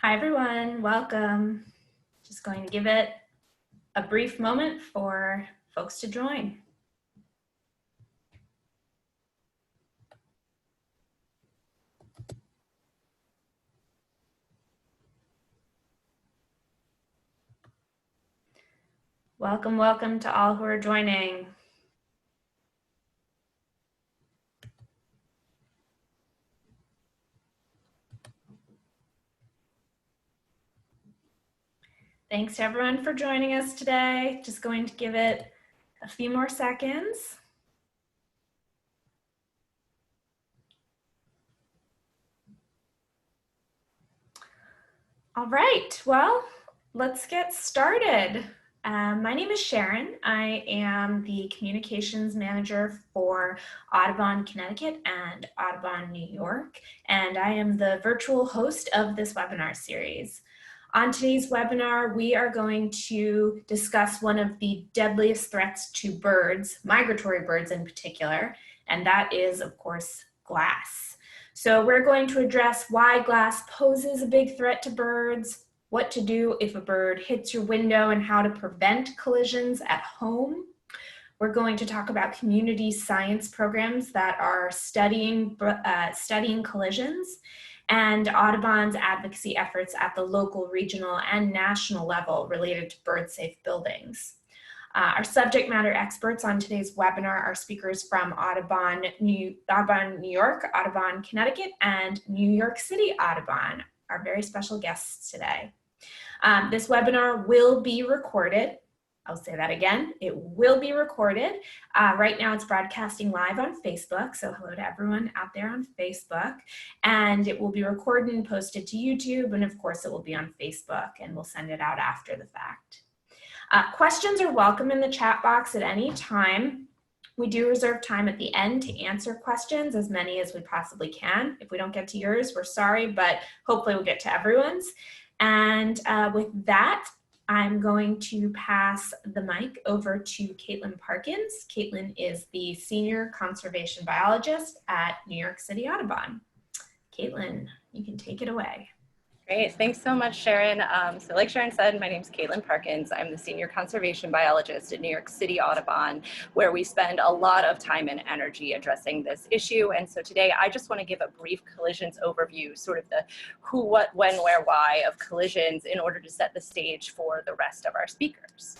Hi everyone, welcome. Just going to give it a brief moment for folks to join. Welcome, welcome to all who are joining. Thanks to everyone for joining us today. Just going to give it a few more seconds. All right, well, let's get started. My name is Sharon. I am the communications manager for Audubon, Connecticut and Audubon, New York, and I am the virtual host of this webinar series. On today's webinar, we are going to discuss one of the deadliest threats to birds, migratory birds in particular, and that is, of course, glass. So we're going to address why glass poses a big threat to birds, what to do if a bird hits your window, and how to prevent collisions at home. We're going to talk about community science programs that are studying collisions, and Audubon's advocacy efforts at the local, regional, and national level related to bird-safe buildings. Our subject matter experts on today's webinar are speakers from Audubon, New York, Audubon, Connecticut, and New York City Audubon, our very special guests today. This webinar will be recorded. I'll say that again, it will be recorded. Right now it's broadcasting live on Facebook, so hello to everyone out there on Facebook. And it will be recorded and posted to YouTube, and of course it will be on Facebook, and we'll send it out after the fact. Questions are welcome in the chat box at any time. We do reserve time at the end to answer questions, as many as we possibly can. If we don't get to yours, we're sorry, but hopefully we'll get to everyone's. And with that, I'm going to pass the mic over to Caitlin Parkins. Caitlin is the Senior Conservation Biologist at New York City Audubon. Caitlin, you can take it away. Great, thanks so much, Sharon. So like Sharon said, my name is Caitlin Parkins. I'm the Senior Conservation Biologist at New York City Audubon, where we spend a lot of time and energy addressing this issue. And so today I just want to give a brief collisions overview, sort of the who, what, when, where, why of collisions in order to set the stage for the rest of our speakers.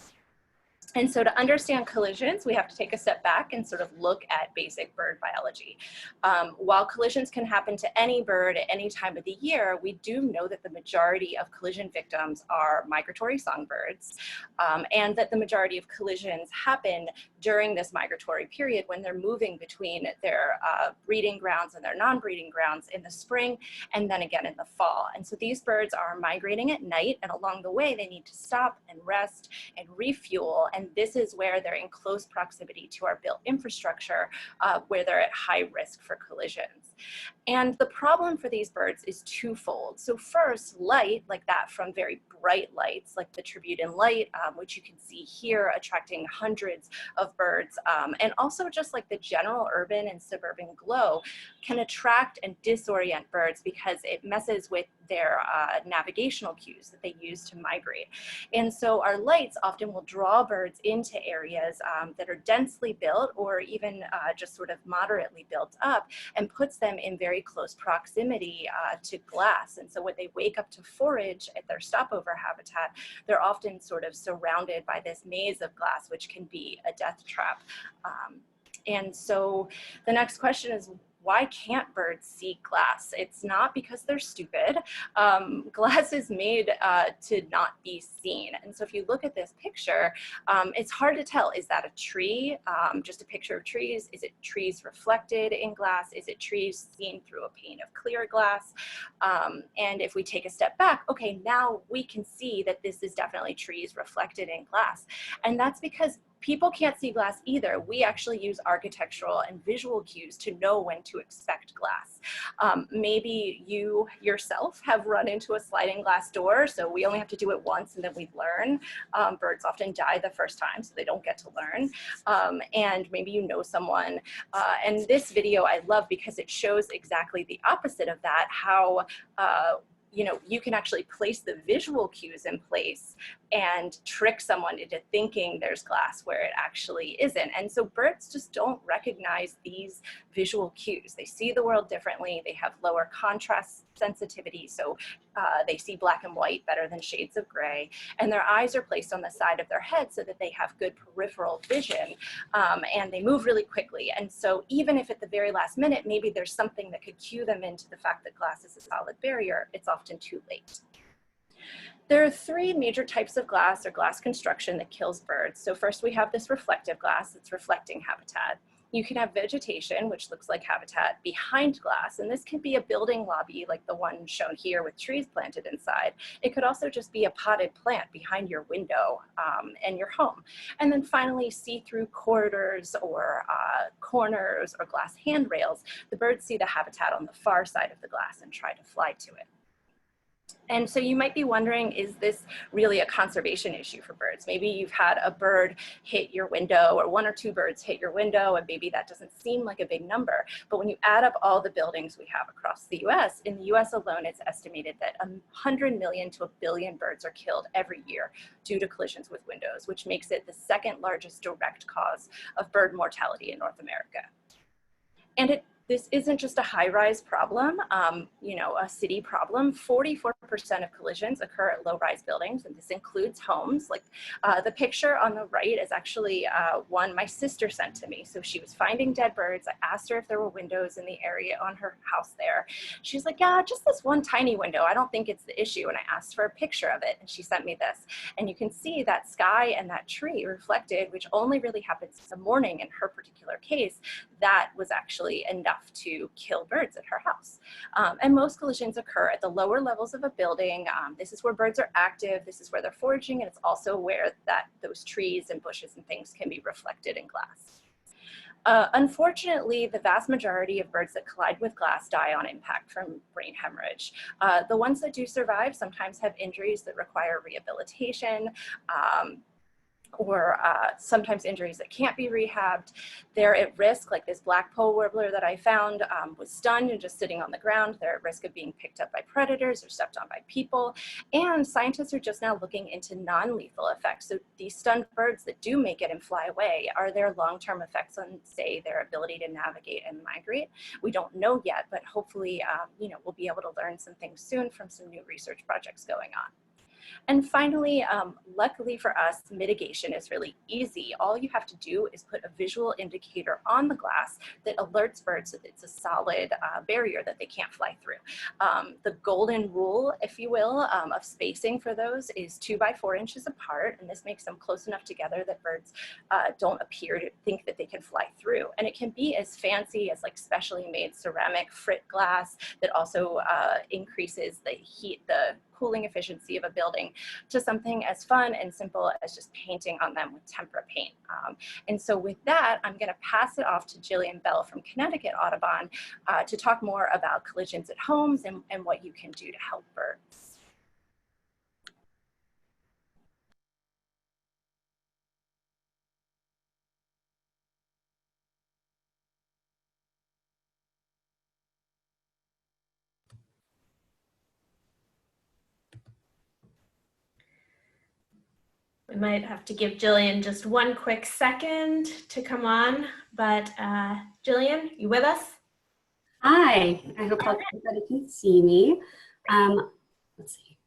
And so to understand collisions, we have to take a step back and sort of look at basic bird biology. While collisions can happen to any bird at any time of the year, we do know that the majority of collision victims are migratory songbirds, and that the majority of collisions happen during this migratory period when they're moving between their breeding grounds and their non-breeding grounds in the spring and then again in the fall. And so these birds are migrating at night, and along the way they need to stop and rest and refuel. And this is where they're in close proximity to our built infrastructure, where they're at high risk for collisions. And the problem for these birds is twofold. So first, light, like that from very bright lights, like the Tribune light, which you can see here, attracting hundreds of birds, and also just like the general urban and suburban glow, can attract and disorient birds because it messes with their navigational cues that they use to migrate. And so our lights often will draw birds into areas that are densely built or even just sort of moderately built up, and puts them in very close proximity to glass. And so when they wake up to forage at their stopover habitat, they're often sort of surrounded by this maze of glass, which can be a death trap. And so the next question is, why can't birds see glass? It's not because they're stupid. Glass is made to not be seen. And so if you look at this picture, it's hard to tell, is that a tree? Just a picture of trees? Is it trees reflected in glass? Is it trees seen through a pane of clear glass? And if we take a step back, okay, now we can see that this is definitely trees reflected in glass. And that's because people can't see glass either. We actually use architectural and visual cues to know when to expect glass. Maybe you yourself have run into a sliding glass door, so we only have to do it once and then we learn. Birds often die the first time, so they don't get to learn. And maybe you know someone. And this video I love because it shows exactly the opposite of that, how you can actually place the visual cues in place and trick someone into thinking there's glass where it actually isn't. And so birds just don't recognize these visual cues. They see the world differently. They have lower contrast sensitivity, so they see black and white better than shades of gray. And their eyes are placed on the side of their head so that they have good peripheral vision, and they move really quickly. And so even if at the very last minute, maybe there's something that could cue them into the fact that glass is a solid barrier, it's often too late. There are three major types of glass or glass construction that kills birds. So first we have this reflective glass, it's reflecting habitat. You can have vegetation, which looks like habitat, behind glass, and this could be a building lobby like the one shown here with trees planted inside. It could also just be a potted plant behind your window and your home. And then finally, see-through corridors or corners or glass handrails. The birds see the habitat on the far side of the glass and try to fly to it. And so you might be wondering, is this really a conservation issue for birds? Maybe you've had a bird hit your window, or one or two birds hit your window, and maybe that doesn't seem like a big number. But when you add up all the buildings we have across the US, in the US alone, it's estimated that 100 million to 1 billion birds are killed every year due to collisions with windows, which makes it the second largest direct cause of bird mortality in North America. And this isn't just a high-rise problem, a city problem. 44% of collisions occur at low-rise buildings, and this includes homes. Like the picture on the right is actually one my sister sent to me. So she was finding dead birds. I asked her if there were windows in the area on her house there. She's like, yeah, just this one tiny window. I don't think it's the issue. And I asked for a picture of it, and she sent me this. And you can see that sky and that tree reflected, which only really happens in the morning in her particular case. That was actually enough to kill birds at her house. And most collisions occur at the lower levels of a building. This is where birds are active. This is where they're foraging, and it's also where those trees and bushes and things can be reflected in glass. Unfortunately, the vast majority of birds that collide with glass die on impact from brain hemorrhage. The ones that do survive sometimes have injuries that require rehabilitation, or sometimes injuries that can't be rehabbed. They're at risk, like this black pole warbler that I found was stunned and just sitting on the ground. They're at risk of being picked up by predators or stepped on by people. And scientists are just now looking into non-lethal effects. So these stunned birds that do make it and fly away, are there long-term effects on, say, their ability to navigate and migrate? We don't know yet, but hopefully, we'll be able to learn some things soon from some new research projects going on. And finally, luckily for us, mitigation is really easy. All you have to do is put a visual indicator on the glass that alerts birds that it's a solid barrier that they can't fly through. The golden rule, if you will, of spacing for those is 2 by 4 inches apart, and this makes them close enough together that birds don't appear to think that they can fly through. And it can be as fancy as like specially made ceramic frit glass that also increases the heat, the cooling efficiency of a building, to something as fun and simple as just painting on them with tempera paint. And so with that, I'm gonna pass it off to Jillian Bell from Connecticut Audubon to talk more about collisions at homes and what you can do to help birds. We might have to give Jillian just one quick second to come on, but Jillian, you with us? Hi, I hope everybody can see me. Let's see.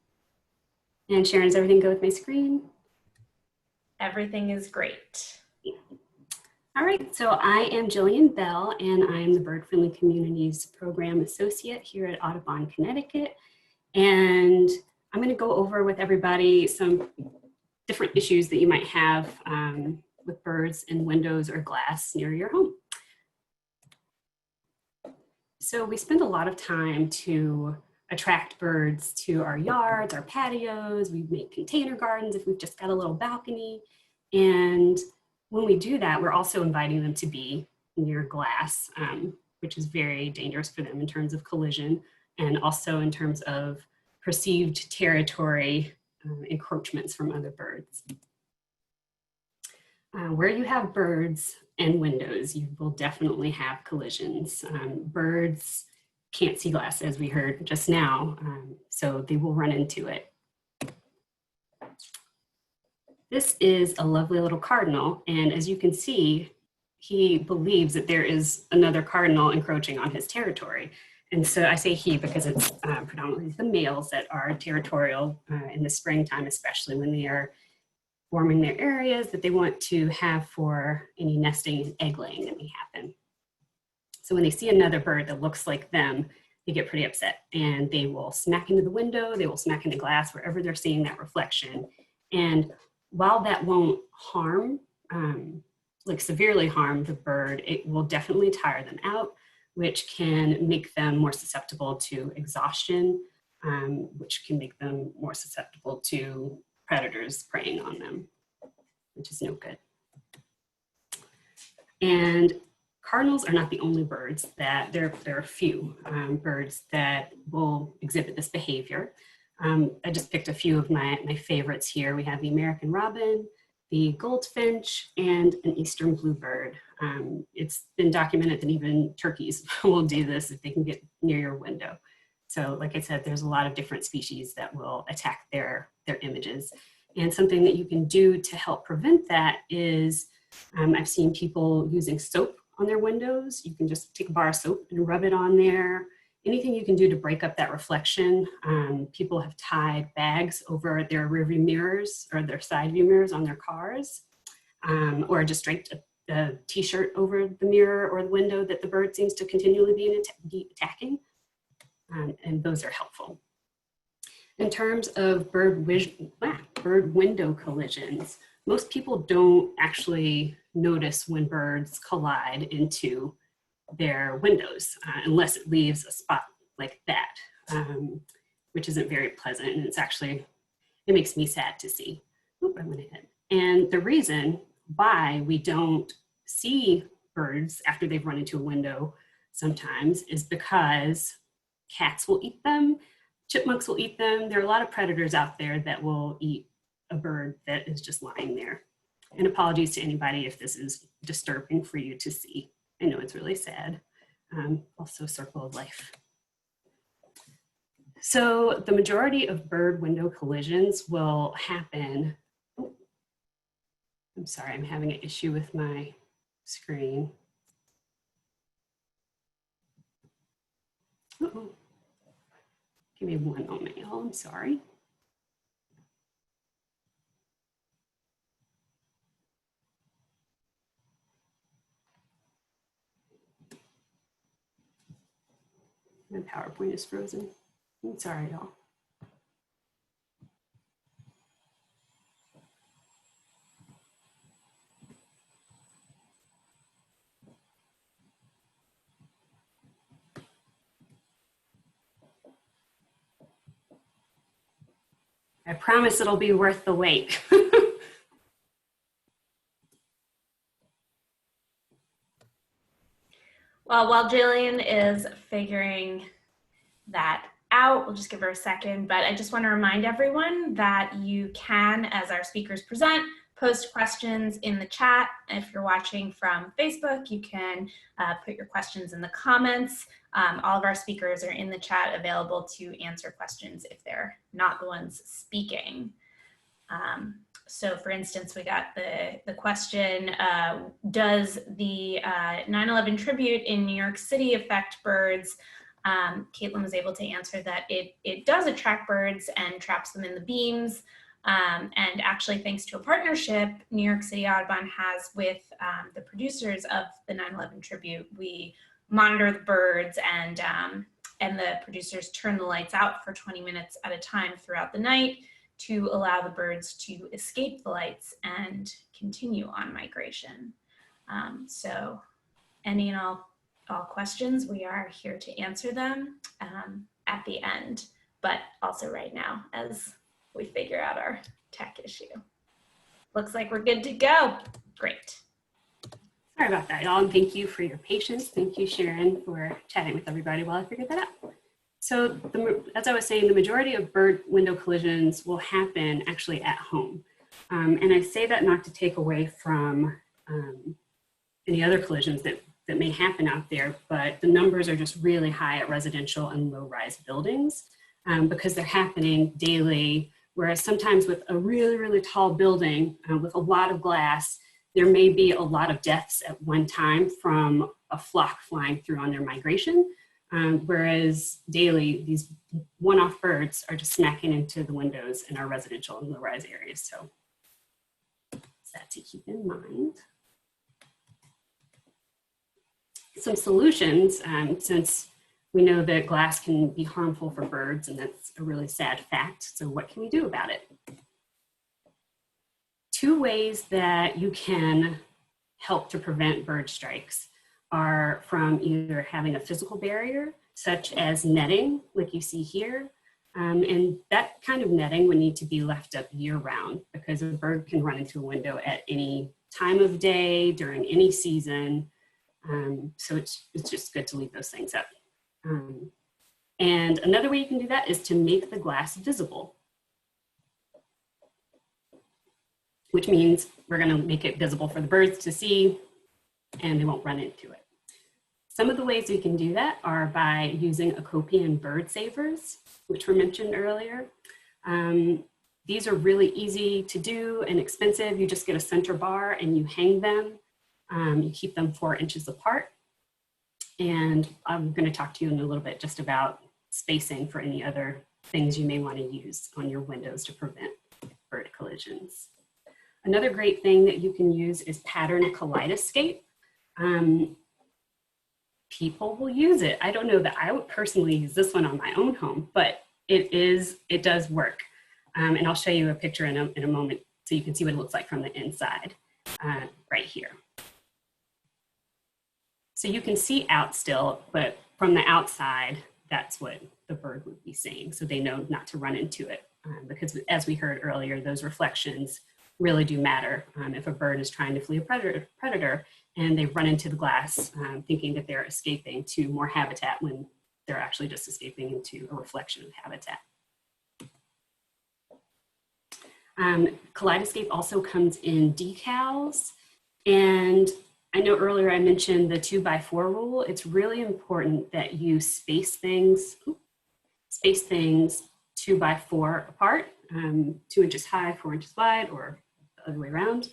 And Sharon, does everything go with my screen? Everything is great. All right, so I am Jillian Bell, and I'm the Bird Friendly Communities Program Associate here at Audubon, Connecticut. And I'm going to go over with everybody some different issues that you might have with birds in windows or glass near your home. So we spend a lot of time to attract birds to our yards, our patios. We make container gardens if we've just got a little balcony. And when we do that, we're also inviting them to be near glass, which is very dangerous for them in terms of collision and also in terms of perceived territory encroachments from other birds. Where you have birds and windows, you will definitely have collisions. Birds can't see glass, as we heard just now, so they will run into it. This is a lovely little cardinal, and as you can see, he believes that there is another cardinal encroaching on his territory. And so I say he because it's predominantly the males that are territorial in the springtime, especially when they are forming their areas that they want to have for any nesting and egg laying that may happen. So when they see another bird that looks like them, they get pretty upset and they will smack into the window, they will smack into glass wherever they're seeing that reflection. And while that won't harm, like severely harm the bird, it will definitely tire them out, which can make them more susceptible to exhaustion, which can make them more susceptible to predators preying on them, which is no good. And cardinals are not the only birds that, there are a few birds that will exhibit this behavior. I just picked a few of my favorites here. We have the American robin, the goldfinch, and an eastern bluebird. It's been documented that even turkeys will do this if they can get near your window. So like I said, there's a lot of different species that will attack their images. And something that you can do to help prevent that is, I've seen people using soap on their windows. You can just take a bar of soap and rub it on there. Anything you can do to break up that reflection. People have tied bags over their rear view mirrors or their side view mirrors on their cars, or just draped a t-shirt over the mirror or the window that the bird seems to continually be attacking. And those are helpful. In terms of bird window collisions, most people don't actually notice when birds collide into their windows unless it leaves a spot like that, which isn't very pleasant. And it's actually, it makes me sad to see. Oop, I went ahead. And the reason why we don't see birds after they've run into a window sometimes is because cats will eat them, chipmunks will eat them. There are a lot of predators out there that will eat a bird that is just lying there. And apologies to anybody if this is disturbing for you to see. I know it's really sad. Also circle of life. So the majority of bird window collisions will happen. Oh, I'm sorry, I'm having an issue with my screen. Uh-oh. Give me one moment, y'all, I'm sorry. My PowerPoint is frozen. I'm sorry, y'all. I promise it'll be worth the wait. Well, while Jillian is figuring that out, we'll just give her a second, but I just want to remind everyone that you can, as our speakers present, post questions in the chat. If you're watching from Facebook, you can put your questions in the comments. All of our speakers are in the chat available to answer questions if they're not the ones speaking. So for instance, we got the question, does the 9/11 tribute in New York City affect birds? Caitlin was able to answer that it does attract birds and traps them in the beams. And actually, thanks to a partnership New York City Audubon has with the producers of the 9/11 tribute, we monitor the birds, and the producers turn the lights out for 20 minutes at a time throughout the night to allow the birds to escape the lights and continue on migration. So any and all questions, we are here to answer them at the end, but also right now as we figure out our tech issue. Looks like we're good to go. Great. Sorry about that, y'all, and thank you for your patience. Thank you, Sharon, for chatting with everybody while I figured that out. So as I was saying, the majority of bird window collisions will happen actually at home. And I say that not to take away from any other collisions that that may happen out there, but the numbers are just really high at residential and low-rise buildings because they're happening daily. Whereas sometimes with a really, really tall building with a lot of glass, there may be a lot of deaths at one time from a flock flying through on their migration. Whereas daily, these one-off birds are just smacking into the windows in our residential and low-rise areas. So that's that to keep in mind. Some solutions, since we know that glass can be harmful for birds, and that's a really sad fact. So what can we do about it? Two ways that you can help to prevent bird strikes are from either having a physical barrier, such as netting, like you see here. And that kind of netting would need to be left up year-round because a bird can run into a window at any time of day, during any season. So it's just good to leave those things up. And another way you can do that is to make the glass visible, which means we're going to make it visible for the birds to see and they won't run into it. Some of the ways we can do that are by using Acopian bird savers, which were mentioned earlier. These are really easy to do and expensive. You just get a center bar and you hang them. You keep them 4 inches apart. And I'm going to talk to you in a little bit just about spacing for any other things you may want to use on your windows to prevent bird collisions. Another great thing that you can use is pattern Kaleidoscape. People will use it. I don't know that I would personally use this one on my own home, but it does work. And I'll show you a picture in a moment so you can see what it looks like from the inside right here. So you can see out still, but from the outside, that's what the bird would be seeing. So they know not to run into it because as we heard earlier, those reflections really do matter. If a bird is trying to flee a predator and they run into the glass thinking that they're escaping to more habitat when they're actually just escaping into a reflection of habitat. Kaleidoscape also comes in decals, and I know earlier I mentioned the 2x4 rule. It's really important that you space things 2x4 apart, 2 inches high, 4 inches wide, or the other way around,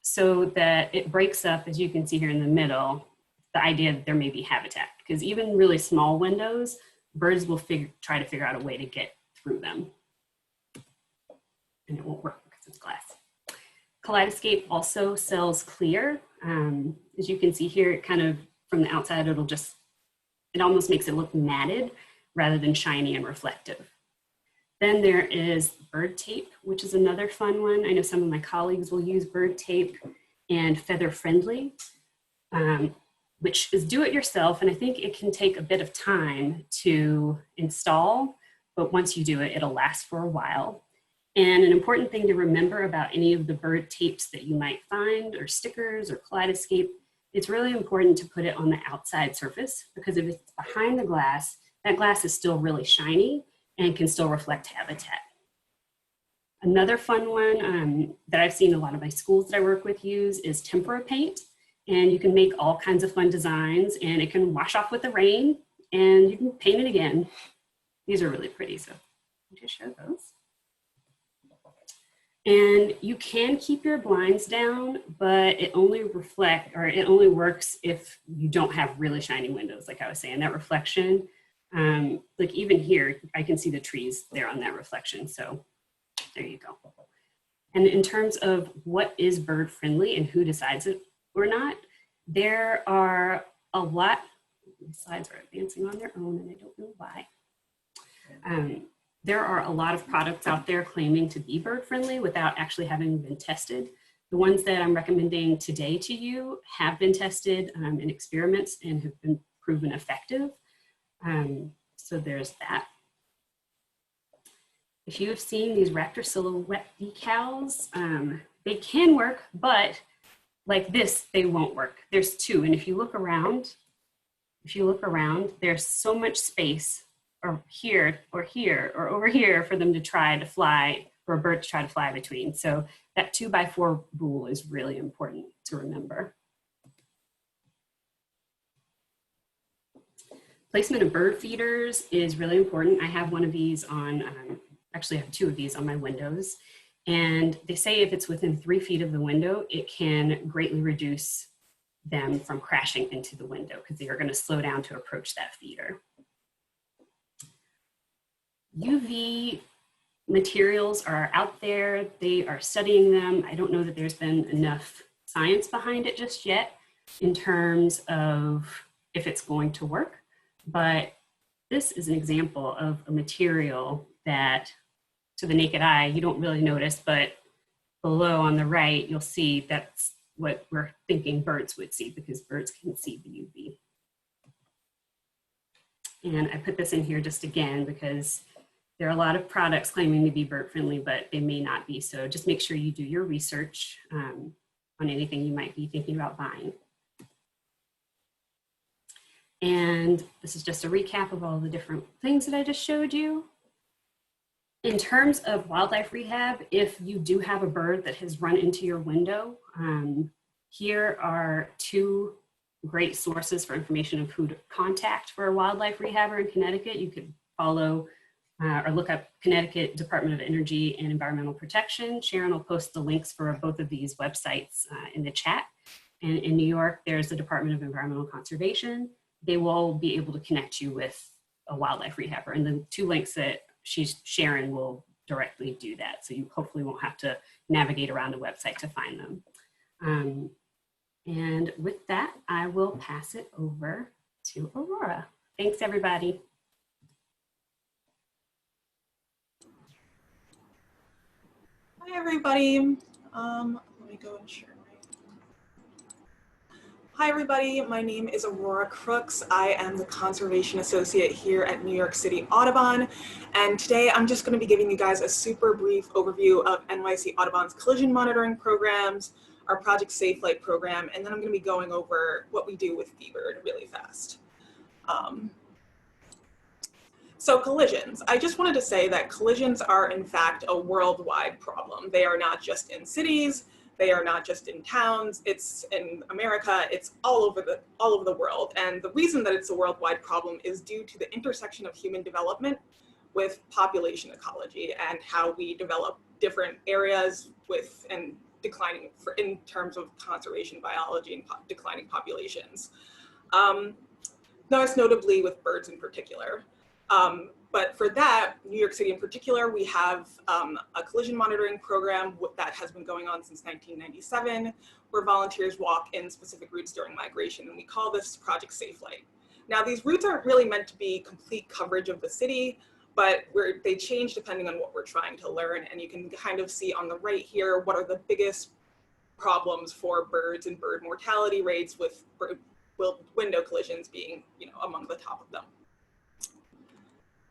so that it breaks up, as you can see here in the middle, the idea that there may be habitat. Because even really small windows, birds will try to figure out a way to get through them. And it won't work because it's glass. Kaleidoscape also sells clear. As you can see here, it kind of, from the outside, it almost makes it look matted rather than shiny and reflective. Then there is bird tape, which is another fun one. I know some of my colleagues will use bird tape, and feather friendly, which is do it yourself. And I think it can take a bit of time to install, but once you do it, it'll last for a while. And an important thing to remember about any of the bird tapes that you might find, or stickers or Kaleidoscape, it's really important to put it on the outside surface, because if it's behind the glass, that glass is still really shiny and can still reflect habitat. Another fun one that I've seen a lot of my schools that I work with use is tempera paint. And you can make all kinds of fun designs, and it can wash off with the rain and you can paint it again. These are really pretty, so I'll just show those. And you can keep your blinds down, but it only works if you don't have really shiny windows. Like I was saying, that reflection, like even here, I can see the trees there on that reflection. So there you go. And in terms of what is bird friendly and who decides it or not, there are a lot, the slides are advancing on their own and I don't know why. There are a lot of products out there claiming to be bird friendly without actually having been tested. The ones that I'm recommending today to you have been tested in experiments and have been proven effective. So there's that. If you have seen these raptor silhouette decals, they can work, but like this, they won't work. There's two, and if you look around, there's so much space or here or here or over here for them to try to fly, for a bird to try to fly between. So that 2x4 rule is really important to remember. Placement of bird feeders is really important. I have one of these on, actually I have two of these on my windows. And they say if it's within 3 feet of the window, it can greatly reduce them from crashing into the window because they are going to slow down to approach that feeder. UV materials are out there. They are studying them. I don't know that there's been enough science behind it just yet in terms of if it's going to work. But this is an example of a material that to the naked eye, you don't really notice, but below on the right, you'll see that's what we're thinking birds would see because birds can see the UV. And I put this in here just again because there are a lot of products claiming to be bird friendly, but they may not be. So just make sure you do your research on anything you might be thinking about buying. And this is just a recap of all the different things that I just showed you. In terms of wildlife rehab, if you do have a bird that has run into your window, here are 2 great sources for information of who to contact for a wildlife rehabber in Connecticut. You could follow or look up Connecticut Department of Energy and Environmental Protection. Sharon will post the links for both of these websites in the chat. And in New York, there's the Department of Environmental Conservation. They will be able to connect you with a wildlife rehabber. And the 2 links that Sharon will directly do that. So you hopefully won't have to navigate around the website to find them. And with that, I will pass it over to Aurora. Thanks, everybody. Hi, everybody. Let me go and share my. Hi, everybody. My name is Aurora Crooks. I am the Conservation Associate here at New York City Audubon. And today I'm just going to be giving you guys a super brief overview of NYC Audubon's collision monitoring programs, our Project Safe Flight program, and then I'm going to be going over what we do with B-Bird really fast. So collisions, I just wanted to say that collisions are in fact a worldwide problem. They are not just in cities, they are not just in towns, it's in America, it's all over the world. And the reason that it's a worldwide problem is due to the intersection of human development with population ecology and how we develop different areas with and declining in terms of conservation biology and declining populations. Most notably with birds in particular. But for that, New York City in particular, we have a collision monitoring program that has been going on since 1997, where volunteers walk in specific routes during migration, and we call this Project Safe Flight. Now, these routes aren't really meant to be complete coverage of the city, but they change depending on what we're trying to learn, and you can kind of see on the right here what are the biggest problems for birds and bird mortality rates, with window collisions being, among the top of them.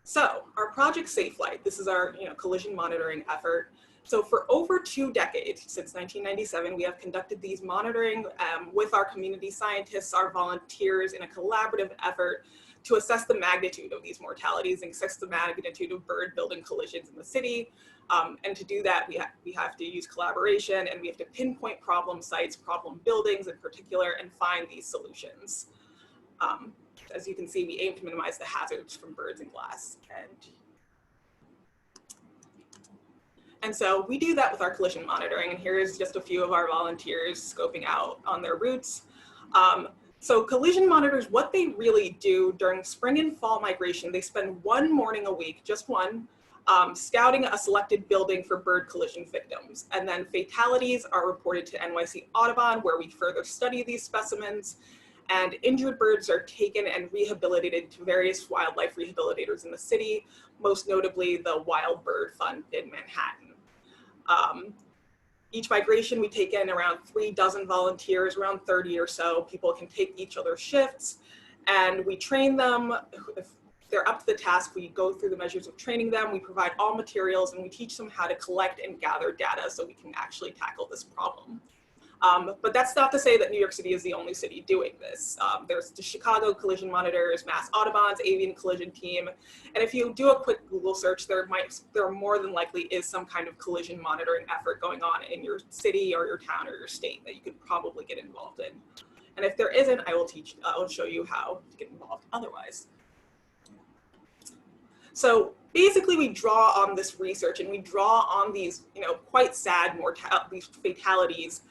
So our Project Safe Flight, this is our collision monitoring effort. So for over 2 decades, since 1997, we have conducted these monitoring with our community scientists, our volunteers, in a collaborative effort to assess the magnitude of these mortalities and assess the magnitude of bird building collisions in the city. And to do that, we have to use collaboration, and we have to pinpoint problem sites, problem buildings in particular, and find these solutions. As you can see, we aim to minimize the hazards from birds and glass. And so we do that with our collision monitoring, and here's just a few of our volunteers scoping out on their routes. So collision monitors, what they really do during spring and fall migration, they spend 1 morning a week, just one, scouting a selected building for bird collision victims. And then fatalities are reported to NYC Audubon, where we further study these specimens. And injured birds are taken and rehabilitated to various wildlife rehabilitators in the city, most notably the Wild Bird Fund in Manhattan. Each migration, we take in around 3 dozen volunteers, around 30 or so. People can take each other's shifts, and we train them. If they're up to the task, we go through the measures of training them. We provide all materials, and we teach them how to collect and gather data so we can actually tackle this problem. But that's not to say that New York City is the only city doing this. There's the Chicago Collision Monitors, Mass Audubon's Avian Collision Team. And if you do a quick Google search, there more than likely is some kind of collision monitoring effort going on in your city or your town or your state that you could probably get involved in. And if there isn't, I will show you how to get involved otherwise. So basically we draw on this research and we draw on these, quite sad these fatalities.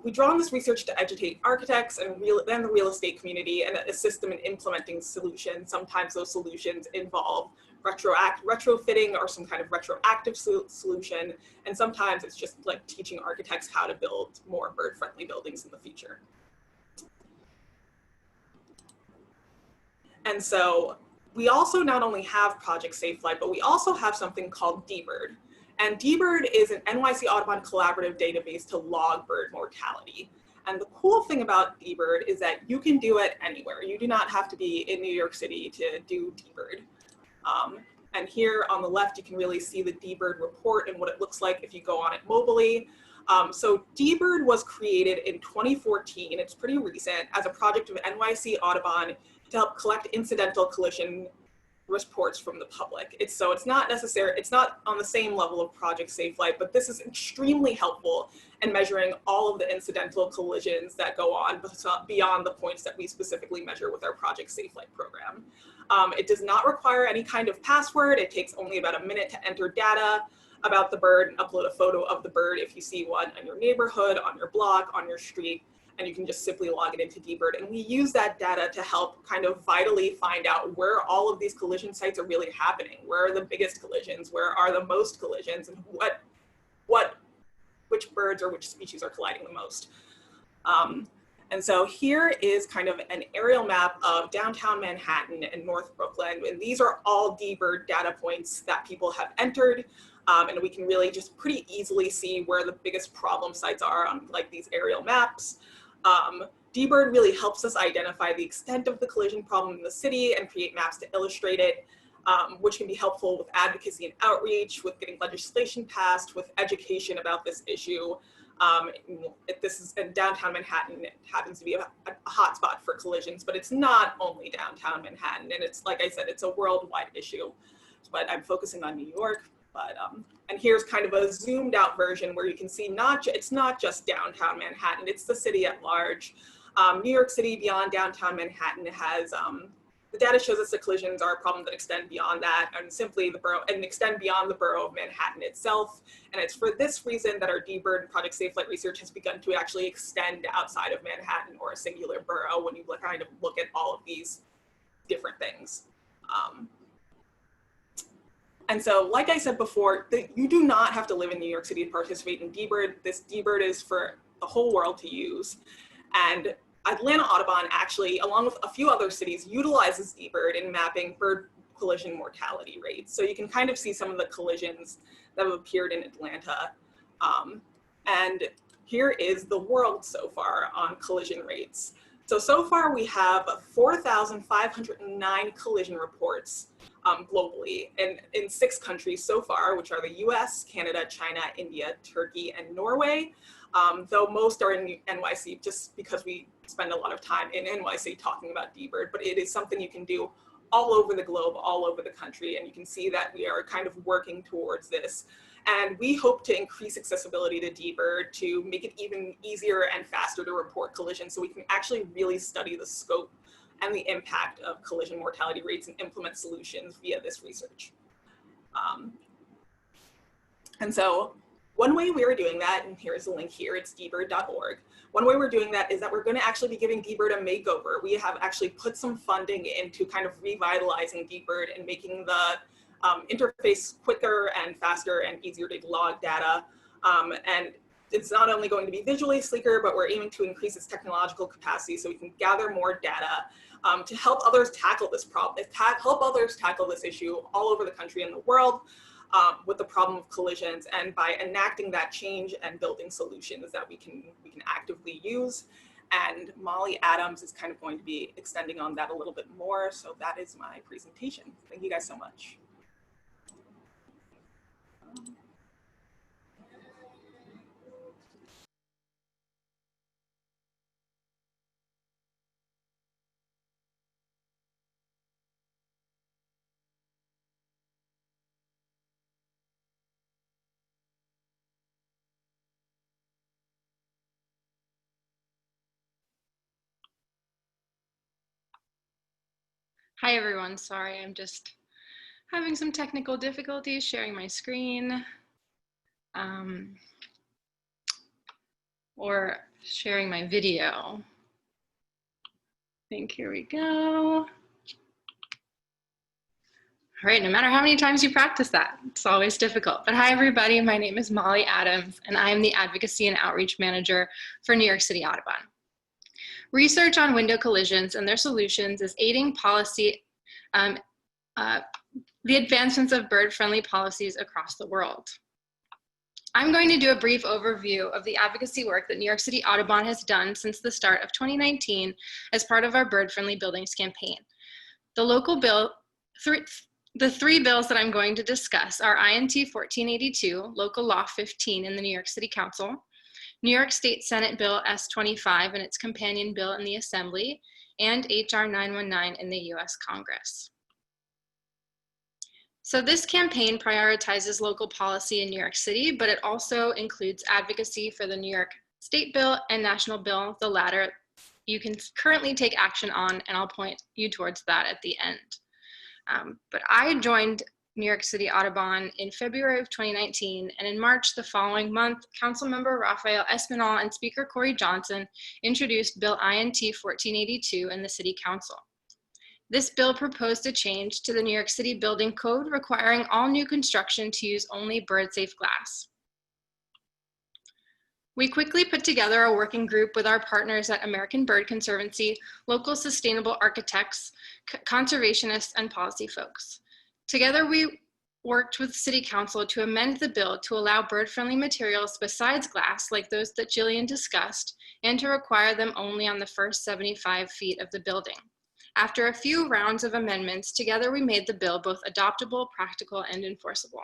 We draw on this research to educate architects and then the real estate community and assist them in implementing solutions. Sometimes those solutions involve retrofitting or some kind of retroactive solution. And sometimes it's just like teaching architects how to build more bird-friendly buildings in the future. And so we also not only have Project Safe Flight, but we also have something called DBIRD. And DBIRD is an NYC Audubon collaborative database to log bird mortality. And the cool thing about DBIRD is that you can do it anywhere. You do not have to be in New York City to do DBIRD. And here on the left, you can really see the DBIRD report and what it looks like if you go on it mobilely. So DBIRD was created in 2014, it's pretty recent, as a project of NYC Audubon to help collect incidental collision reports from the public. It's not necessary, it's not on the same level of Project Safe Flight, but this is extremely helpful in measuring all of the incidental collisions that go on beyond the points that we specifically measure with our Project Safe Flight program. It does not require any kind of password. It takes only about a minute to enter data about the bird and upload a photo of the bird if you see one in your neighborhood, on your block, on your street, and you can just simply log it into DBIRD. And we use that data to help kind of vitally find out where all of these collision sites are really happening. Where are the biggest collisions? Where are the most collisions? And which birds or which species are colliding the most? And so here is kind of an aerial map of downtown Manhattan and North Brooklyn. And these are all DBIRD data points that people have entered. And we can really just pretty easily see where the biggest problem sites are on like these aerial maps. DBIRD really helps us identify the extent of the collision problem in the city and create maps to illustrate it, which can be helpful with advocacy and outreach, with getting legislation passed, with education about this issue. This is in downtown Manhattan. It happens to be a hotspot for collisions, but it's not only downtown Manhattan. And it's, like I said, it's a worldwide issue, but I'm focusing on New York. But, and here's kind of a zoomed out version where you can see it's not just downtown Manhattan, it's the city at large. New York City beyond downtown Manhattan has, the data shows us that collisions are a problem that extend beyond that and simply extend beyond the borough of Manhattan itself. And it's for this reason that our DBIRD and Project Safe Flight research has begun to actually extend outside of Manhattan or a singular borough when you kind of look at all of these different things. And so, like I said before, you do not have to live in New York City to participate in DBIRD. This DBIRD is for the whole world to use. And Atlanta Audubon actually, along with a few other cities, utilizes DBIRD in mapping bird collision mortality rates. So you can kind of see some of the collisions that have appeared in Atlanta. And here is the world so far on collision rates. So far we have 4,509 collision reports globally and in 6 countries so far, which are the US, Canada, China, India, Turkey, and Norway. Though most are in NYC just because we spend a lot of time in NYC talking about DBIRD, but it is something you can do all over the globe, all over the country. And you can see that we are kind of working towards this. And we hope to increase accessibility to DBIRD to make it even easier and faster to report collisions so we can actually really study the scope and the impact of collision mortality rates and implement solutions via this research. And so one way we are doing that, and here's the link here, it's dbird.org. One way we're doing that is that we're going to actually be giving DBIRD a makeover. We have actually put some funding into kind of revitalizing DBIRD and making the interface quicker and faster and easier to log data. And it's not only going to be visually sleeker, but we're aiming to increase its technological capacity so we can gather more data to help others tackle this problem, help others tackle this issue all over the country and the world with the problem of collisions, and by enacting that change and building solutions that we can actively use. And Molly Adams is kind of going to be extending on that a little bit more. So that is my presentation. Thank you guys so much. Hi everyone, sorry, I'm just having some technical difficulties sharing my screen or sharing my video. I think here we go. All right, no matter how many times you practice that, it's always difficult. But hi, everybody. My name is Molly Adams, and I am the Advocacy and Outreach Manager for New York City Audubon. Research on window collisions and their solutions is aiding policy, the advancements of bird-friendly policies across the world. I'm going to do a brief overview of the advocacy work that New York City Audubon has done since the start of 2019 as part of our bird-friendly buildings campaign. The three bills that I'm going to discuss are INT 1482, Local Law 15 in the New York City Council, New York State Senate Bill S25 and its companion bill in the Assembly, and HR 919 in the US Congress. So this campaign prioritizes local policy in New York City, but it also includes advocacy for the New York State Bill and National Bill. The latter you can currently take action on, and I'll point you towards that at the end. But I joined New York City Audubon in February of 2019, and in March the following month, Councilmember Raphael Espinal and Speaker Corey Johnson introduced Bill INT 1482 in the City Council. This bill proposed a change to the New York City Building Code requiring all new construction to use only bird-safe glass. We quickly put together a working group with our partners at American Bird Conservancy, local sustainable architects, conservationists, and policy folks. Together, we worked with City Council to amend the bill to allow bird-friendly materials besides glass, like those that Jillian discussed, and to require them only on the first 75 feet of the building. After a few rounds of amendments, together we made the bill both adoptable, practical, and enforceable.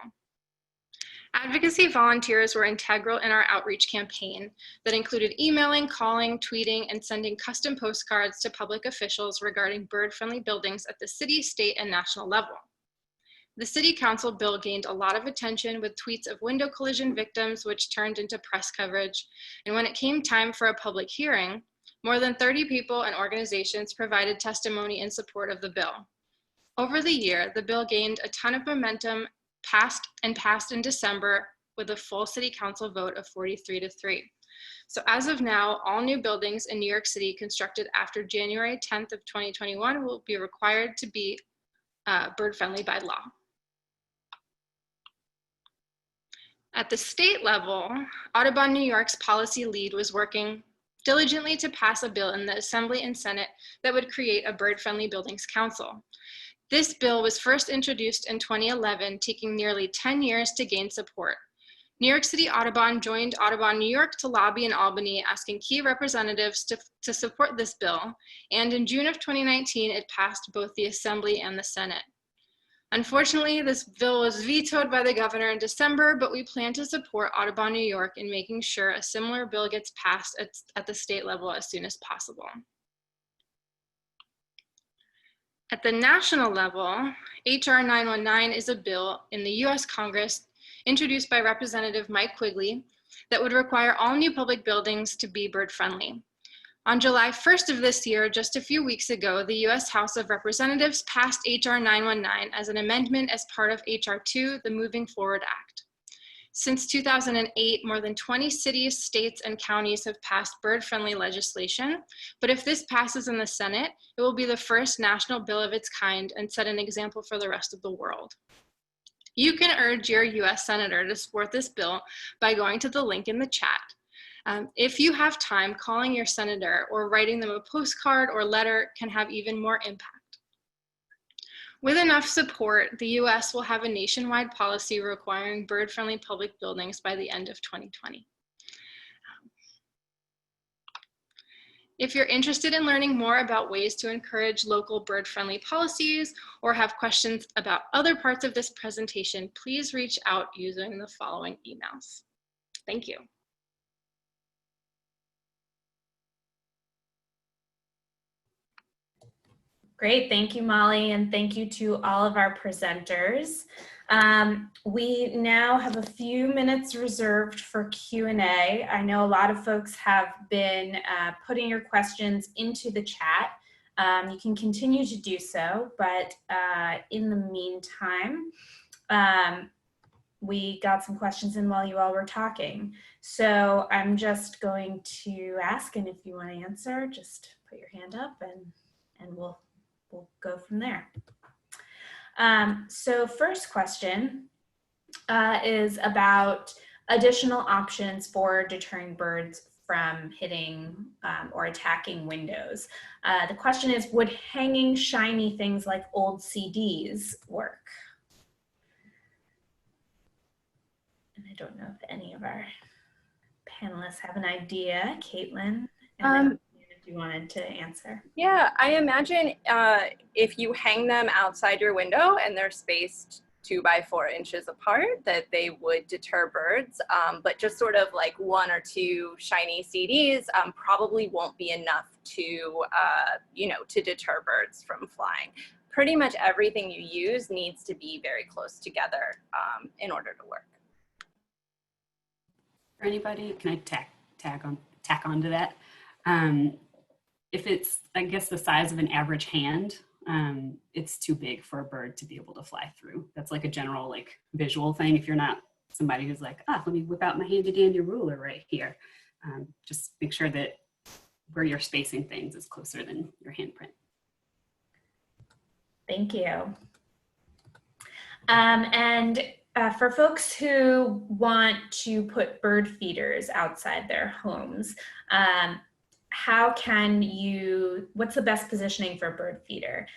Advocacy volunteers were integral in our outreach campaign that included emailing, calling, tweeting, and sending custom postcards to public officials regarding bird-friendly buildings at the city, state, and national level. The City Council bill gained a lot of attention with tweets of window collision victims, which turned into press coverage. And when it came time for a public hearing, more than 30 people and organizations provided testimony in support of the bill. Over the year, the bill gained a ton of momentum, passed in December with a full City Council vote of 43-3. So as of now, all new buildings in New York City constructed after January 10th of 2021 will be required to be bird-friendly by law. At the state level, Audubon New York's policy lead was working diligently to pass a bill in the Assembly and Senate that would create a bird-friendly buildings council. This bill was first introduced in 2011, taking nearly 10 years to gain support. New York City Audubon joined Audubon New York to lobby in Albany, asking key representatives to support this bill, and in June of 2019, it passed both the Assembly and the Senate. Unfortunately, this bill was vetoed by the governor in December, but we plan to support Audubon New York in making sure a similar bill gets passed at the state level as soon as possible. At the national level, HR 919 is a bill in the US Congress introduced by Representative Mike Quigley that would require all new public buildings to be bird friendly. On July 1st of this year, just a few weeks ago, the US House of Representatives passed HR 919 as an amendment as part of HR 2, the Moving Forward Act. Since 2008, more than 20 cities, states, and counties have passed bird-friendly legislation, but if this passes in the Senate, it will be the first national bill of its kind and set an example for the rest of the world. You can urge your US Senator to support this bill by going to the link in the chat. If you have time, calling your senator or writing them a postcard or letter can have even more impact. With enough support, the US will have a nationwide policy requiring bird-friendly public buildings by the end of 2020. If you're interested in learning more about ways to encourage local bird-friendly policies or have questions about other parts of this presentation, please reach out using the following emails. Thank you. Great, thank you, Molly, and thank you to all of our presenters. We now have a few minutes reserved for Q&A. I know a lot of folks have been putting your questions into the chat. You can continue to do so, but in the meantime, we got some questions in while you all were talking. So I'm just going to ask, and if you want to answer, just put your hand up and we'll go from there. So first question is about additional options for deterring birds from hitting or attacking windows. The question is, would hanging shiny things like old CDs work? And I don't know if any of our panelists have an idea. Caitlin, and if you wanted to answer. Yeah, I imagine if you hang them outside your window and they're spaced 2 by 4 inches apart, that they would deter birds, but just sort of like 1 or 2 shiny CDs probably won't be enough to, you know, to deter birds from flying. Pretty much everything you use needs to be very close together in order to work. For anybody, can I tack onto that? If it's, I guess, the size of an average hand, it's too big for a bird to be able to fly through. That's like a general like visual thing. If you're not somebody who's like, let me whip out my handy dandy ruler right here. Just make sure that where you're spacing things is closer than your handprint. Thank you. For folks who want to put bird feeders outside their homes, what's the best positioning for a bird feeder?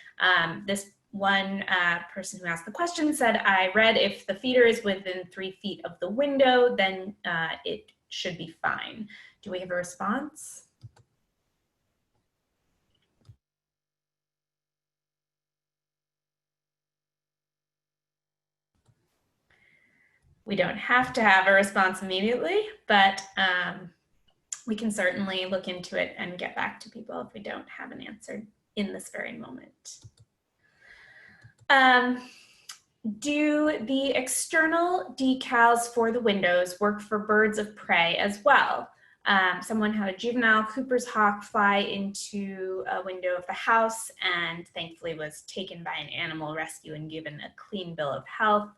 This one person who asked the question said, I read if the feeder is within 3 feet of the window, then it should be fine. Do we have a response? We don't have to have a response immediately, but we can certainly look into it and get back to people if we don't have an answer in this very moment. Do the external decals for the windows work for birds of prey as well? Someone had a juvenile Cooper's hawk fly into a window of the house and thankfully was taken by an animal rescue and given a clean bill of health.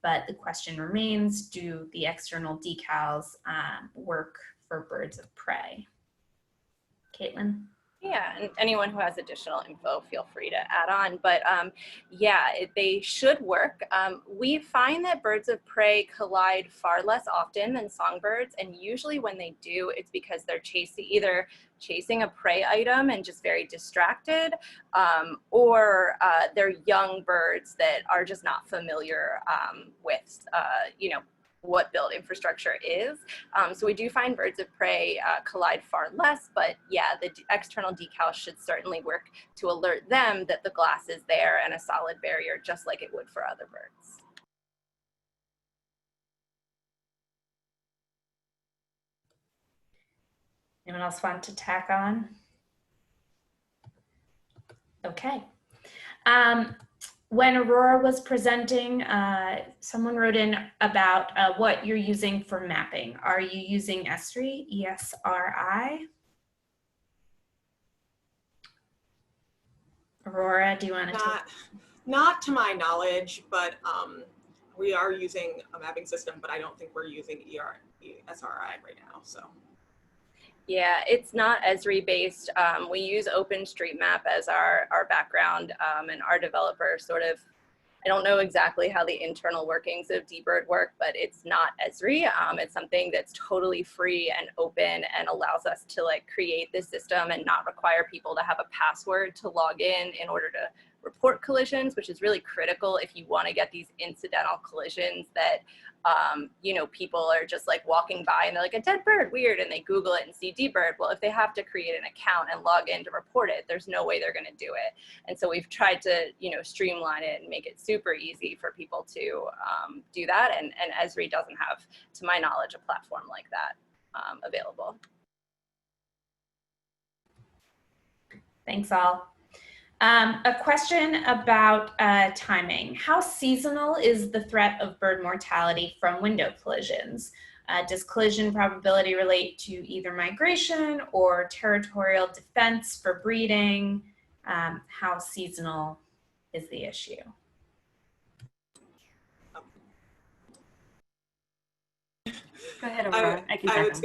But the question remains, do the external decals work for birds of prey? Caitlin? Yeah, and anyone who has additional info, feel free to add on. But yeah, they should work. We find that birds of prey collide far less often than songbirds, and usually when they do, it's because they're either chasing a prey item and just very distracted, or they're young birds that are just not familiar with, you know, what build infrastructure is. So we do find birds of prey collide far less, but yeah, the external decal should certainly work to alert them that the glass is there and a solid barrier, just like it would for other birds. Anyone else want to tack on? Okay. When Aurora was presenting, someone wrote in about what you're using for mapping. Are you using Esri, E-S-R-I? Aurora, do you want to Not to my knowledge, but we are using a mapping system, but I don't think we're using ESRI right now, so. Yeah, it's not Esri based. We use OpenStreetMap as our background, and our developer sort of, I don't know exactly how the internal workings of dBird work, but it's not Esri. It's something that's totally free and open and allows us to like create this system and not require people to have a password to log in order to report collisions, which is really critical if you want to get these incidental collisions that you know, people are just like walking by and they're like, a dead bird, weird, and they Google it and see dBird. Well, if they have to create an account and log in to report it, there's no way they're going to do it. And so we've tried to, you know, streamline it and make it super easy for people to do that. And Esri doesn't have, to my knowledge, a platform like that available. Thanks all. A question about timing. How seasonal is the threat of bird mortality from window collisions? Does collision probability relate to either migration or territorial defense for breeding? How seasonal is the issue? Go ahead, Aurora. I can I start was on.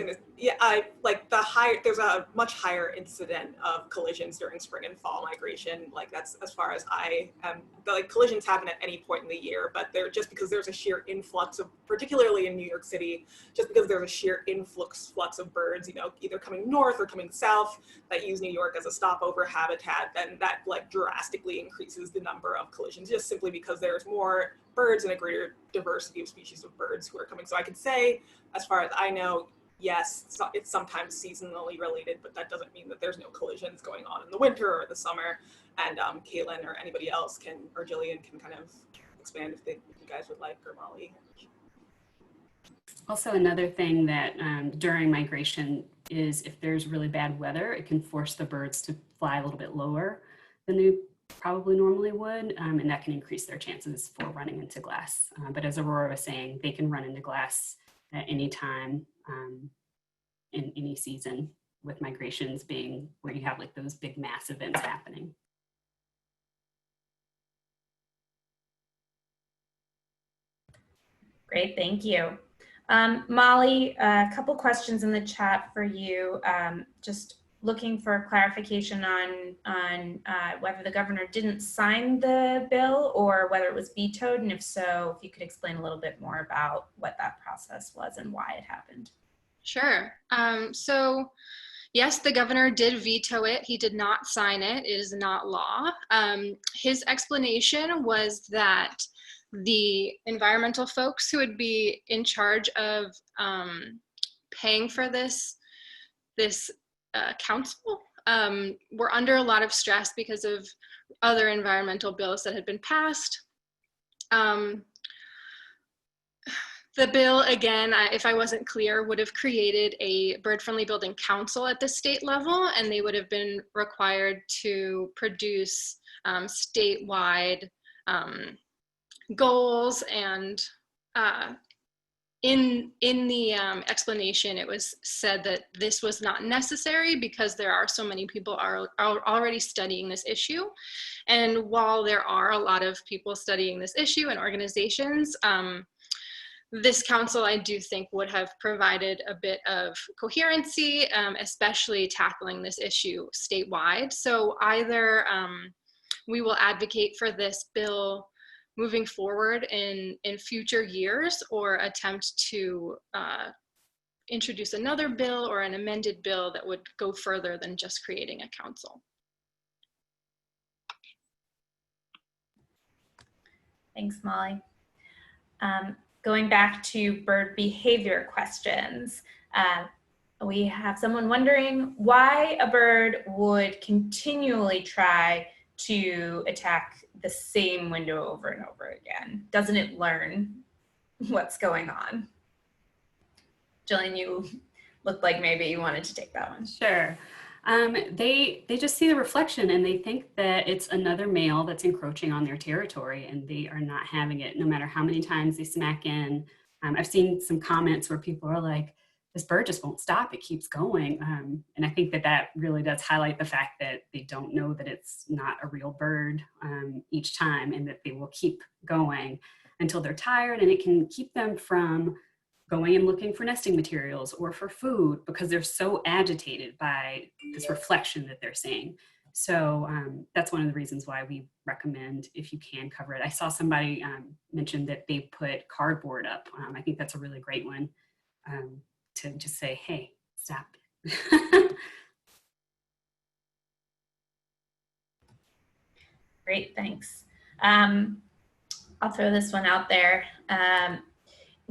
gonna, there's a much higher incident of collisions during spring and fall migration. Like that's as far as I am, like collisions happen at any point in the year, but they're just because there's a sheer influx of, particularly in New York City, just because there's a sheer flux of birds, you know, either coming north or coming south that use New York as a stopover habitat, then that like drastically increases the number of collisions just simply because there's more birds and a greater diversity of species of birds who are coming. So I could say, as far as I know, yes, it's sometimes seasonally related, but that doesn't mean that there's no collisions going on in the winter or the summer. And Caitlin or anybody else can, or Jillian can kind of expand if you guys would like, or Molly. Also, another thing that during migration is if there's really bad weather, it can force the birds to fly a little bit lower than they probably normally would, and that can increase their chances for running into glass. But as Aurora was saying, they can run into glass at any time in any season, with migrations being where you have like those big mass events happening. Great, thank you. Molly, a couple questions in the chat for you. Just looking for clarification on whether the governor didn't sign the bill or whether it was vetoed, and if so, if you could explain a little bit more about what that process was and why it happened. Sure. So yes, the governor did veto it. He did not sign it. It is not law. His explanation was that the environmental folks who would be in charge of paying for this council were under a lot of stress because of other environmental bills that had been passed. The bill, again, if I wasn't clear, would have created a bird-friendly building council at the state level, and they would have been required to produce statewide goals. And in the explanation, it was said that this was not necessary because there are so many people are already studying this issue. And while there are a lot of people studying this issue and organizations, this council, I do think, would have provided a bit of coherency, especially tackling this issue statewide. So either we will advocate for this bill moving forward in future years, or attempt to introduce another bill or an amended bill that would go further than just creating a council. Thanks, Molly. Going back to bird behavior questions, we have someone wondering why a bird would continually try to attack the same window over and over again. Doesn't it learn what's going on? Jillian, you looked like maybe you wanted to take that one. Sure. They just see the reflection and they think that it's another male that's encroaching on their territory, and they are not having it no matter how many times they smack in. I've seen some comments where people are like, this bird just won't stop, it keeps going. And I think that that really does highlight the fact that they don't know that it's not a real bird each time, and that they will keep going until they're tired, and it can keep them from going and looking for nesting materials or for food because they're so agitated by this reflection that they're seeing. So that's one of the reasons why we recommend, if you can, cover it. I saw somebody mention that they put cardboard up. I think that's a really great one to just say, hey, stop. Great, thanks. I'll throw this one out there.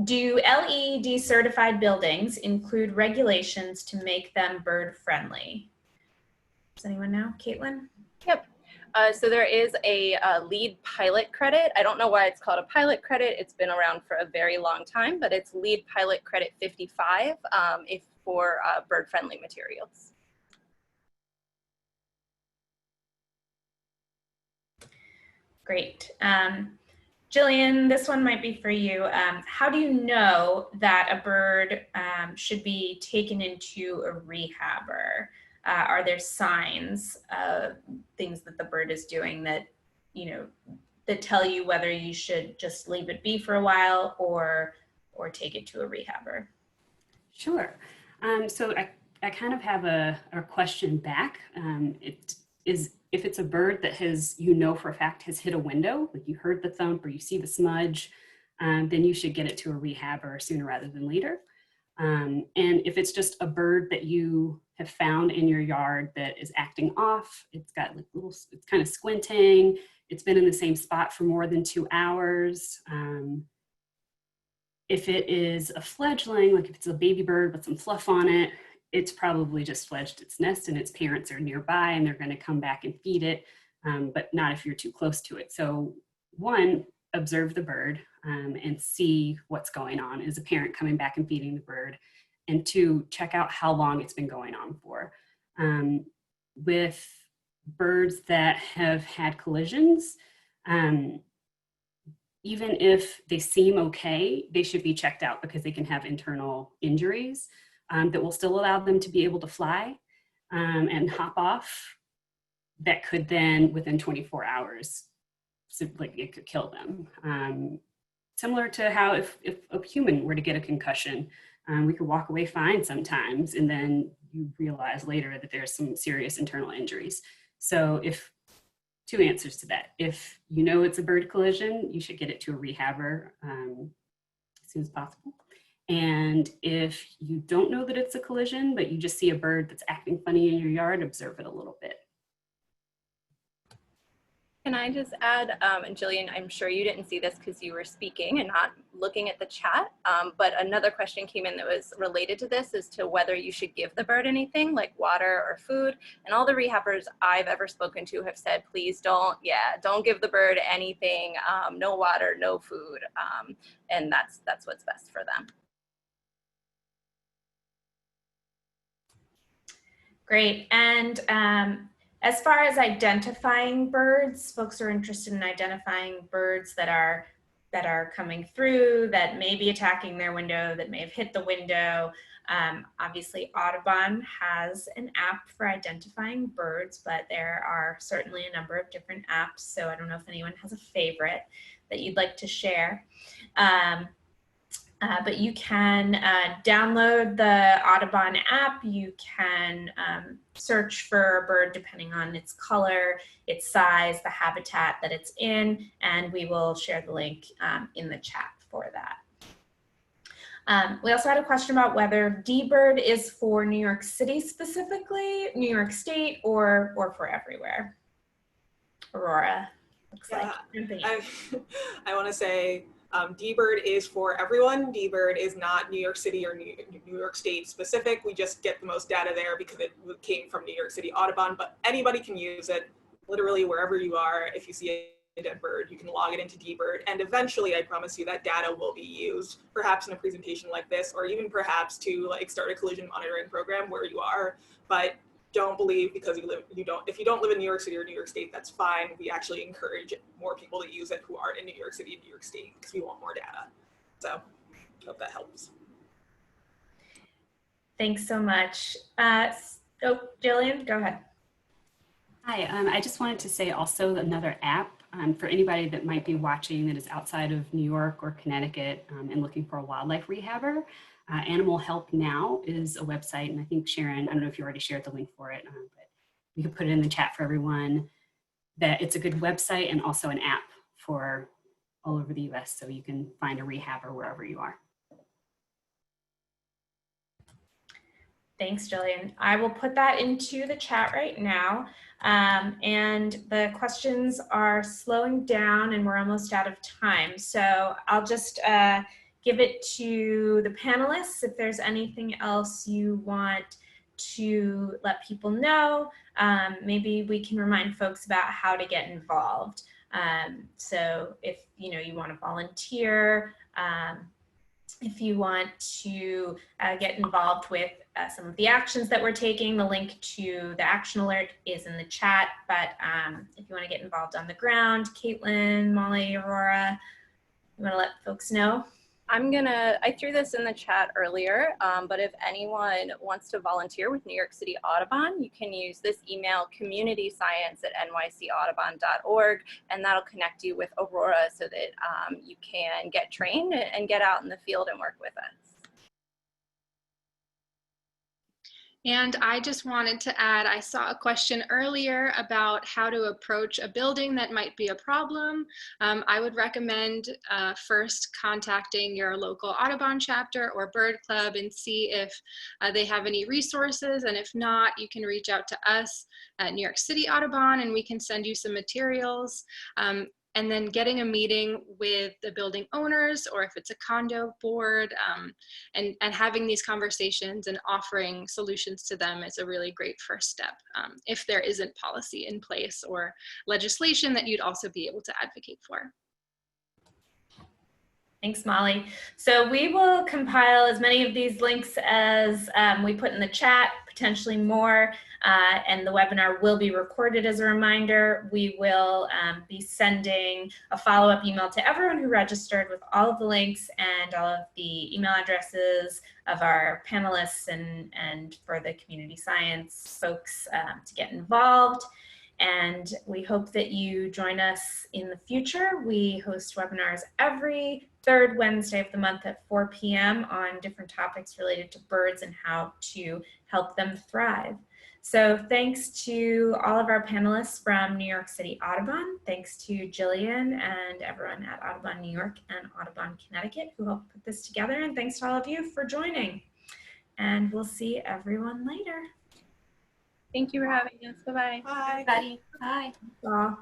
Do LEED certified buildings include regulations to make them bird friendly? Does anyone know? Caitlin? Yep. So there is a LEED pilot credit. I don't know why it's called a pilot credit. It's been around for a very long time, but it's LEED pilot credit 55 for bird friendly materials. Great. Jillian, this one might be for you. How do you know that a bird should be taken into a rehabber? Are there signs of things that the bird is doing that, that tell you whether you should just leave it be for a while or take it to a rehabber? Sure. So I kind of have a question back. It is, if it's a bird that has, for a fact has hit a window, like you heard the thump or you see the smudge, then you should get it to a rehabber sooner rather than later. And if it's just a bird that you have found in your yard that is acting off, it's got like it's kind of squinting, it's been in the same spot for more than 2 hours. If it is a fledgling, like if it's a baby bird with some fluff on it, it's probably just fledged its nest and its parents are nearby and they're going to come back and feed it, but not if you're too close to it. So one, observe the bird and see what's going on. Is a parent coming back and feeding the bird? And two, check out how long it's been going on for. With birds that have had collisions, even if they seem okay, they should be checked out because they can have internal injuries that will still allow them to be able to fly and hop off. That could then, within 24 hours, it could kill them. Similar to how if a human were to get a concussion, we could walk away fine sometimes, and then you realize later that there's some serious internal injuries. So two answers to that. If you know it's a bird collision, you should get it to a rehabber as soon as possible. And if you don't know that it's a collision, but you just see a bird that's acting funny in your yard, observe it a little bit. Can I just add, and Jillian, I'm sure you didn't see this because you were speaking and not looking at the chat, but another question came in that was related to this as to whether you should give the bird anything like water or food. And all the rehabbers I've ever spoken to have said, please don't give the bird anything, no water, no food, and that's what's best for them. Great. And as far as identifying birds, folks are interested in identifying birds that are coming through, that may be attacking their window, that may have hit the window. Obviously, Audubon has an app for identifying birds, but there are certainly a number of different apps. So I don't know if anyone has a favorite that you'd like to share. But you can download the Audubon app. You can search for a bird depending on its color, its size, the habitat that it's in, and we will share the link in the chat for that. We also had a question about whether D-Bird is for New York City specifically, New York State, or for everywhere. Aurora, looks like. I want to say, D-Bird is for everyone. D-Bird is not New York City or New York State specific. We just get the most data there because it came from New York City Audubon, but anybody can use it literally wherever you are. If you see a dead bird, you can log it into D-Bird, and eventually I promise you that data will be used, perhaps in a presentation like this, or even perhaps to start a collision monitoring program where you are. But don't believe because if you don't live in New York City or New York State, that's fine. We actually encourage more people to use it who aren't in New York City and New York State because we want more data. So hope that helps. Thanks so much. Jillian, go ahead. Hi, I just wanted to say also another app for anybody that might be watching that is outside of New York or Connecticut and looking for a wildlife rehabber. Animal Help Now is a website, and I think Sharon, I don't know if you already shared the link for it, but we could put it in the chat for everyone, that it's a good website and also an app for all over the US, so you can find a rehabber wherever you are. Thanks, Jillian. I will put that into the chat right now. And the questions are slowing down and we're almost out of time. So I'll just give it to the panelists if there's anything else you want to let people know. Maybe we can remind folks about how to get involved. So if you want to volunteer, if you want to get involved with some of the actions that we're taking, the link to the action alert is in the chat. But if you want to get involved on the ground, Caitlin, Molly, Aurora, You want to let folks know? I threw this in the chat earlier, but if anyone wants to volunteer with New York City Audubon, you can use this email, communityscience@nycaudubon.org, and that'll connect you with Aurora so that you can get trained and get out in the field and work with us. And I just wanted to add, I saw a question earlier about how to approach a building that might be a problem. I would recommend first contacting your local Audubon chapter or bird club and see if they have any resources. And if not, you can reach out to us at New York City Audubon and we can send you some materials. And then getting a meeting with the building owners, or if it's a condo board, and having these conversations and offering solutions to them is a really great first step, if there isn't policy in place or legislation that you'd also be able to advocate for. Thanks, Molly. So we will compile as many of these links as we put in the chat, potentially more, and the webinar will be recorded as a reminder. We will be sending a follow-up email to everyone who registered with all of the links and all of the email addresses of our panelists and for the community science folks to get involved. And we hope that you join us in the future. We host webinars every third Wednesday of the month at 4 p.m. on different topics related to birds and how to help them thrive. So thanks to all of our panelists from New York City Audubon. Thanks to Jillian and everyone at Audubon New York and Audubon Connecticut who helped put this together. And thanks to all of you for joining. And we'll see everyone later. Thank you for having us. Bye-bye. Bye. Everybody, bye. Bye.